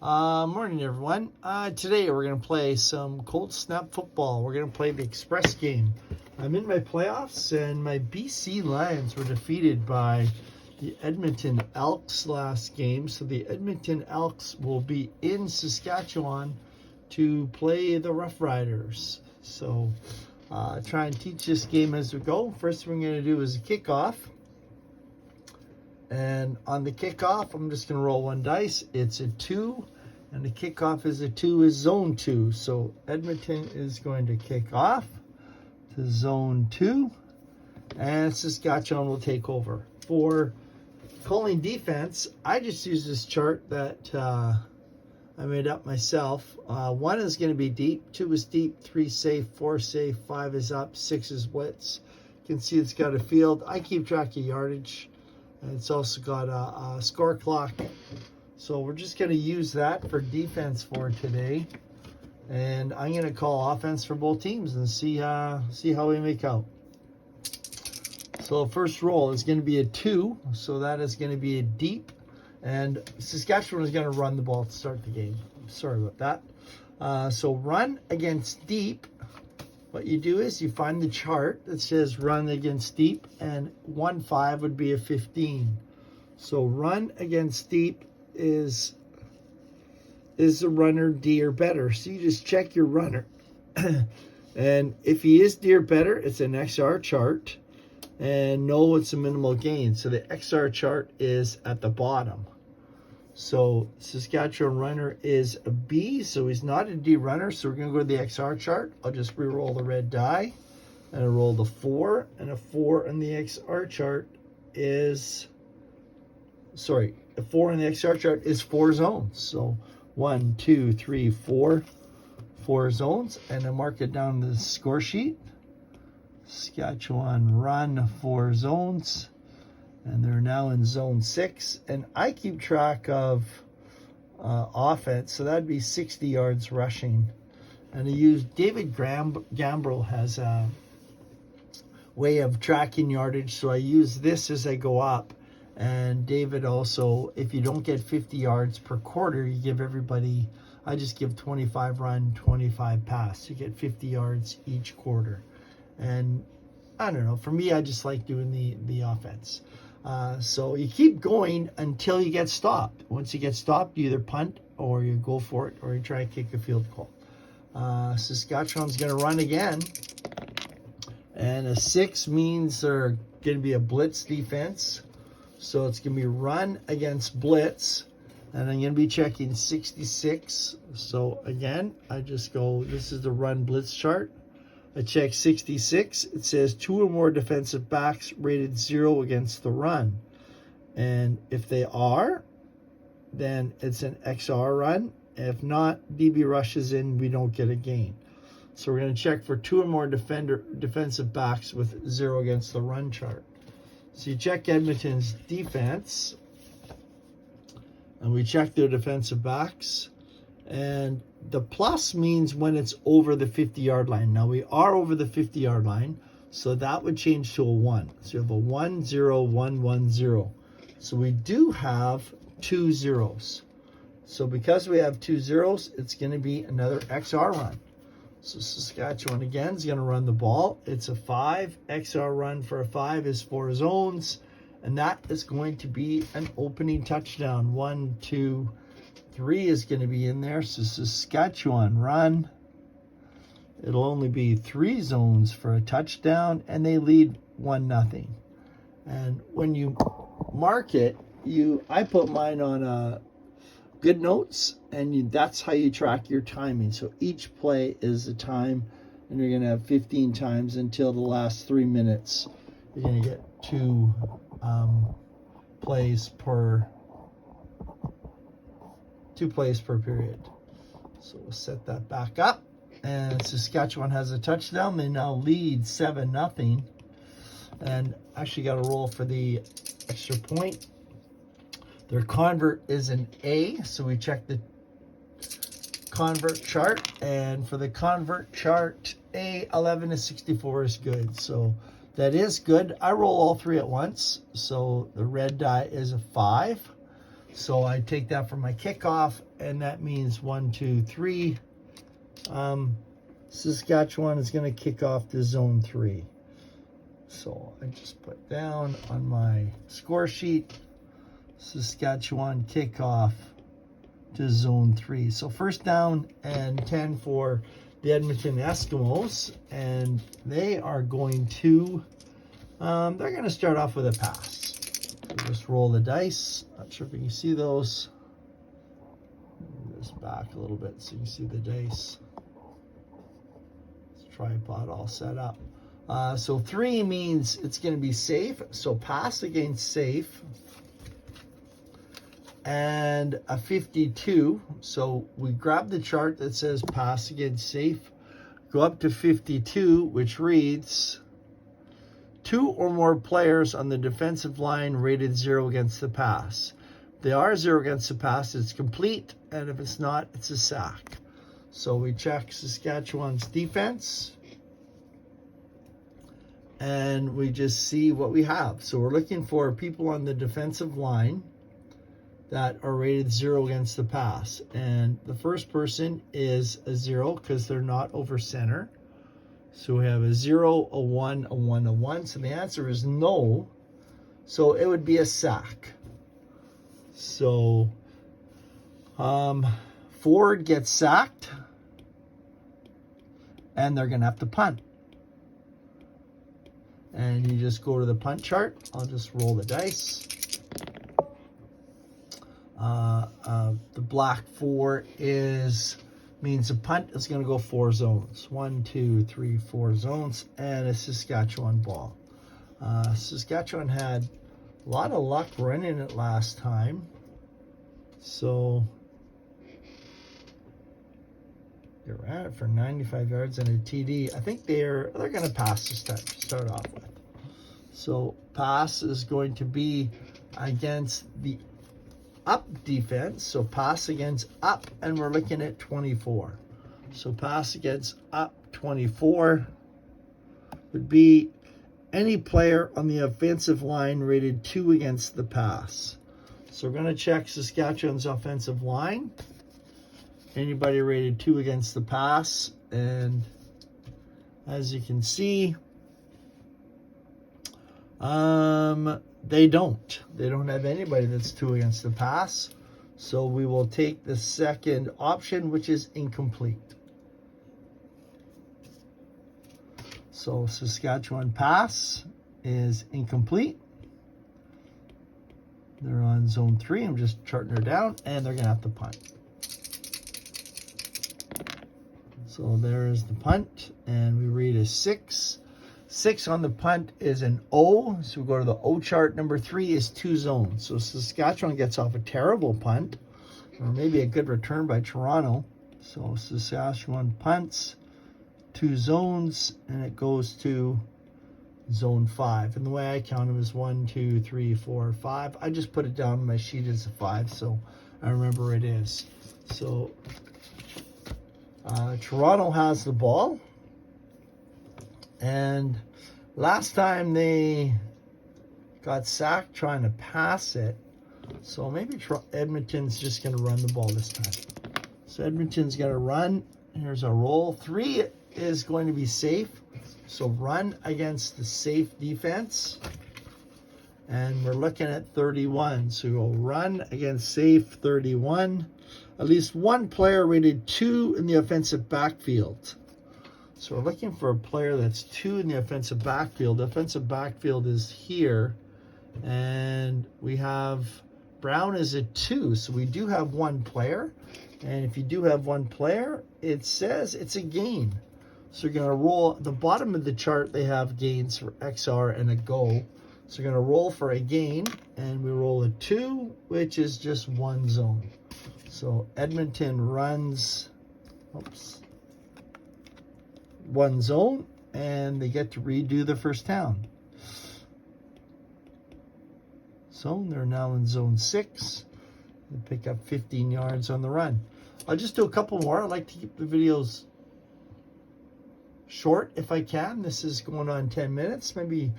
Morning, everyone. Today we're going to play some cold snap football. We're going to play the Express game. I'm in my playoffs, and my BC Lions were defeated by the Edmonton Elks last game. So the Edmonton Elks will be in Saskatchewan to play the Roughriders. So try and teach this game as we go. First thing we're going to do is a kickoff. And on the kickoff, I'm just going to roll one dice. It's a 2, and the kickoff is a 2 is zone 2. So Edmonton is going to kick off to zone 2, and Saskatchewan will take over. For calling defense, I just use this chart that I made up myself. 1 is going to be deep, 2 is deep, 3 safe, 4 safe, 5 is up, 6 is blitz. You can see it's got a field. I keep track of yardage. It's also got a score clock. So we're just going to use that for defense for today. And I'm going to call offense for both teams and see how we make out. So first roll is going to be a 2. So that is going to be a deep. And Saskatchewan is going to run the ball to start the game. Sorry about that. So run against deep. What you do is you find the chart that says run against deep, and 1-5 would be a 15. So run against deep is the runner D or better. So you just check your runner. And if he is D or better, it's an XR chart. And no, it's a minimal gain. So the XR chart is at the bottom. So Saskatchewan runner is a B, so he's not a D runner. So we're going to go to the XR chart. I'll just re-roll the red die, and I roll the 4, and a 4 in the XR chart is, a 4 in the XR chart is 4 zones. So 1, 2, 3, 4, 4 zones, and I mark it down to the score sheet. Saskatchewan run 4 zones. And they're now in zone 6. And I keep track of offense, so that'd be 60 yards rushing. And I use David Gambrell has a way of tracking yardage, so I use this as I go up. And David also, if you don't get 50 yards per quarter, you give everybody, I just give 25 run, 25 pass. You get 50 yards each quarter. And I don't know, for me, I just like doing the offense. So you keep going until you get stopped. Once you get stopped, you either punt or you go for it or you try to kick a field goal. Saskatchewan's going to run again. And a 6 means they're going to be a blitz defense. So it's going to be run against blitz. And I'm going to be checking 66. So again, I just go, this is the run blitz chart. I check 66. It says 2 or more defensive backs rated 0 against the run. And if they are, then it's an XR run. If not, DB rushes in, we don't get a gain. So we're going to check for 2 or more defensive backs with 0 against the run chart. So you check Edmonton's defense, and we check their defensive backs. And the plus means when it's over the 50-yard line. Now, we are over the 50-yard line, so that would change to a 1. So you have a 1, 0, 1, 1, 0. So we do have 2 zeros. So because we have 2 zeros, it's going to be another XR run. So Saskatchewan, again, is going to run the ball. It's a 5. XR run for a 5 is 4 zones. And that is going to be an opening touchdown. 1, 2, 3 is going to be in there. So Saskatchewan run. It'll only be 3 zones for a touchdown, and they lead 1-0. And when you mark it, I put mine on good notes, and that's how you track your timing. So each play is a time, and you're going to have 15 times until the last 3 minutes. You're going to get 2 plays per 2 plays per period. So we'll set that back up. And Saskatchewan has a touchdown. They now lead 7-0. And actually got a roll for the extra point. Their convert is an A. So we check the convert chart. And for the convert chart, A, 11 to 64 is good. So that is good. I roll all 3 at once. So the red die is a 5. So I take that from my kickoff, and that means 1, 2, 3. Saskatchewan is going to kick off to zone 3. So I just put down on my score sheet, Saskatchewan kickoff to zone 3. So first down and 10 for the Edmonton Eskimos, and they are going to, they're going to start off with a pass. So just roll the dice. Not sure if you can see those. Move this back a little bit so you can see the dice. This tripod all set up. So 3 means it's going to be safe. So pass against safe. And a 52. So we grab the chart that says pass against safe. Go up to 52, which reads 2 or more players on the defensive line rated 0 against the pass. If they are 0 against the pass, it's complete. And if it's not, it's a sack. So we check Saskatchewan's defense. And we just see what we have. So we're looking for people on the defensive line that are rated 0 against the pass. And the first person is a 0 because they're not over center. So we have a 0, a 1, a 1, a 1. So the answer is no. So it would be a sack. So Ford gets sacked. And they're going to have to punt. And you just go to the punt chart. I'll just roll the dice. The black 4 means a punt is going to go 4 zones. 1, 2, 3, 4 zones, and a Saskatchewan ball. Saskatchewan had a lot of luck running it last time. So they ran it for 95 yards and a TD. I think they're going to pass to start off with. So pass is going to be against the up defense. So pass against up, and we're looking at 24. So pass against up 24 would be any player on the offensive line rated 2 against the pass. So we're going to check Saskatchewan's offensive line. Anybody rated 2 against the pass, and as you can see, they don't have anybody that's 2 against the pass. So we will take the second option, which is incomplete. So Saskatchewan pass is incomplete. They're on zone 3. I'm just charting her down, and they're going to have to punt. So there's the punt, and we read a 6. 6 on the punt is an O. So we go to the O chart. Number 3 is 2 zones. So Saskatchewan gets off a terrible punt, or maybe a good return by Toronto. So Saskatchewan punts 2 zones, and it goes to zone 5. And the way I count them is 1, 2, 3, 4, 5. I just put it down on my sheet as a 5, so I remember it is. So Toronto has the ball, and last time they got sacked trying to pass it, so maybe Edmonton's just going to run the ball this time. So Edmonton's going to run. Here's our roll. 3 is going to be safe, so run against the safe defense, and we're looking at 31. So we'll run against safe 31. At least 1 player rated 2 in the offensive backfield. So we're looking for a player that's 2 in the offensive backfield. The offensive backfield is here. And we have Brown is a 2. So we do have 1 player. And if you do have 1 player, it says it's a gain. So you're going to roll. At the bottom of the chart, they have gains for XR and a go. So you're going to roll for a gain. And we roll a 2, which is just 1 zone. So Edmonton runs 1 zone, and they get to redo the first down. So they're now in zone 6. They pick up 15 yards on the run. I'll just do a couple more. I like to keep the videos short if I can. This is going on 10 minutes. Maybe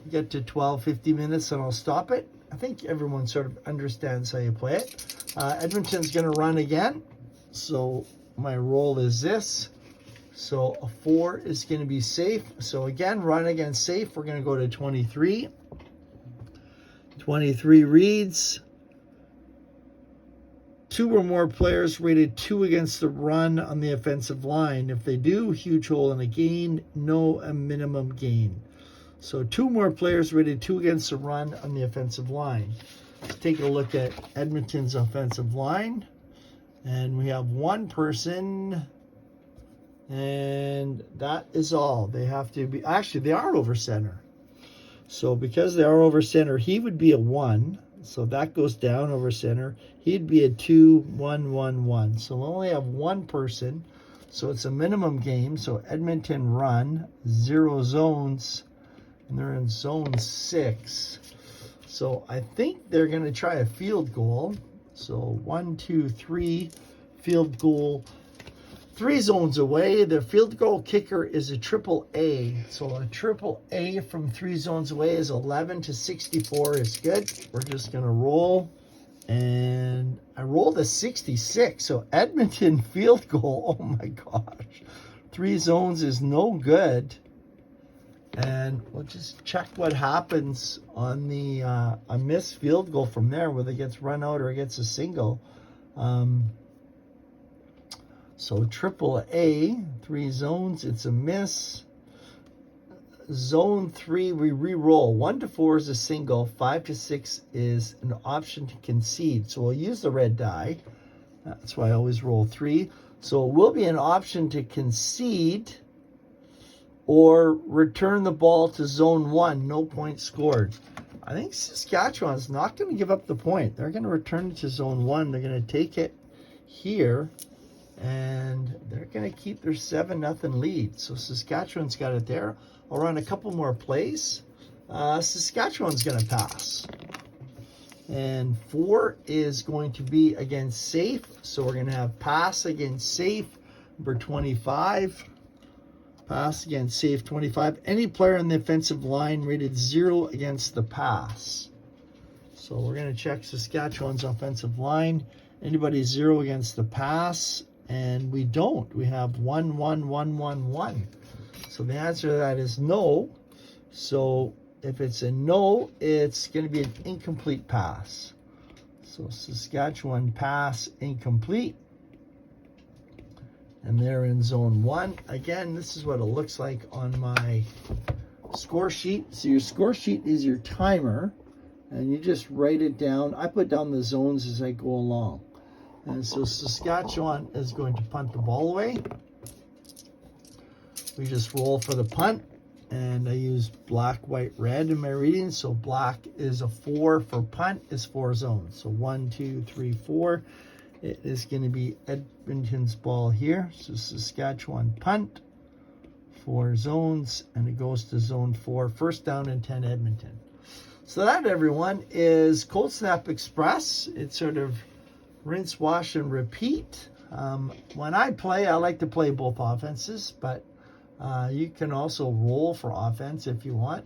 we get to 12, 15 minutes, and I'll stop it. I think everyone sort of understands how you play it. Edmonton's going to run again. So my roll is this. So a 4 is going to be safe. So again, run against safe. We're going to go to 23. 23 reads, 2 or more players rated 2 against the run on the offensive line. If they do, huge hole and a gain, no a minimum gain. So 2 more players rated 2 against the run on the offensive line. Let's take a look at Edmonton's offensive line. And we have 1 person, and that is all. They have to be, actually they are over center. So because they are over center, he would be a 1. So that goes down over center. He'd be a 2, 1, 1, 1. So we'll only have 1 person. So it's a minimum game. So Edmonton run, 0 zones, and they're in zone 6. So I think they're going to try a field goal. So 1, 2, 3, field goal. 3 zones away. The field goal kicker is a triple A. So a triple A from 3 zones away is 11 to 64 is good. We're just going to roll. And I rolled a 66. So Edmonton field goal. Oh my gosh. 3 zones is no good. And we'll just check what happens on the a missed field goal from there, whether it gets run out or it gets a single. So triple A, 3 zones, it's a miss. Zone 3, we re-roll. 1 to 4 is a single. 5 to 6 is an option to concede. So we'll use the red die. That's why I always roll 3. So it will be an option to concede or return the ball to zone 1. No points scored. I think Saskatchewan's not going to give up the point. They're going to return it to zone 1. They're going to take it here. And they're going to keep their 7-0 lead. So Saskatchewan's got it there. I'll run a couple more plays. Saskatchewan's going to pass. And 4 is going to be against safe. So we're going to have pass against safe, number 25. Pass against safe, 25. Any player on the offensive line rated 0 against the pass. So we're going to check Saskatchewan's offensive line. Anybody 0 against the pass? And we don't. We have 1, 1, 1, 1, 1. So the answer to that is no. So if it's a no, it's going to be an incomplete pass. So Saskatchewan pass incomplete. And they're in zone 1. Again, this is what it looks like on my score sheet. So your score sheet is your timer. And you just write it down. I put down the zones as I go along. And so Saskatchewan is going to punt the ball away. We just roll for the punt. And I use black, white, red in my reading. So black is a 4 for punt is 4 zones. So 1, 2, 3, 4. It is going to be Edmonton's ball here. So Saskatchewan punt, 4 zones. And it goes to zone 4. First down and 10 Edmonton. So that, everyone, is Cold Snap Express. It's sort of rinse, wash, and repeat. When I play, I like to play both offenses, but you can also roll for offense if you want.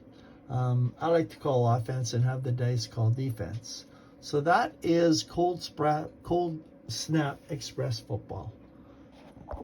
I like to call offense and have the dice call defense. So that is Cold Snap Express Football.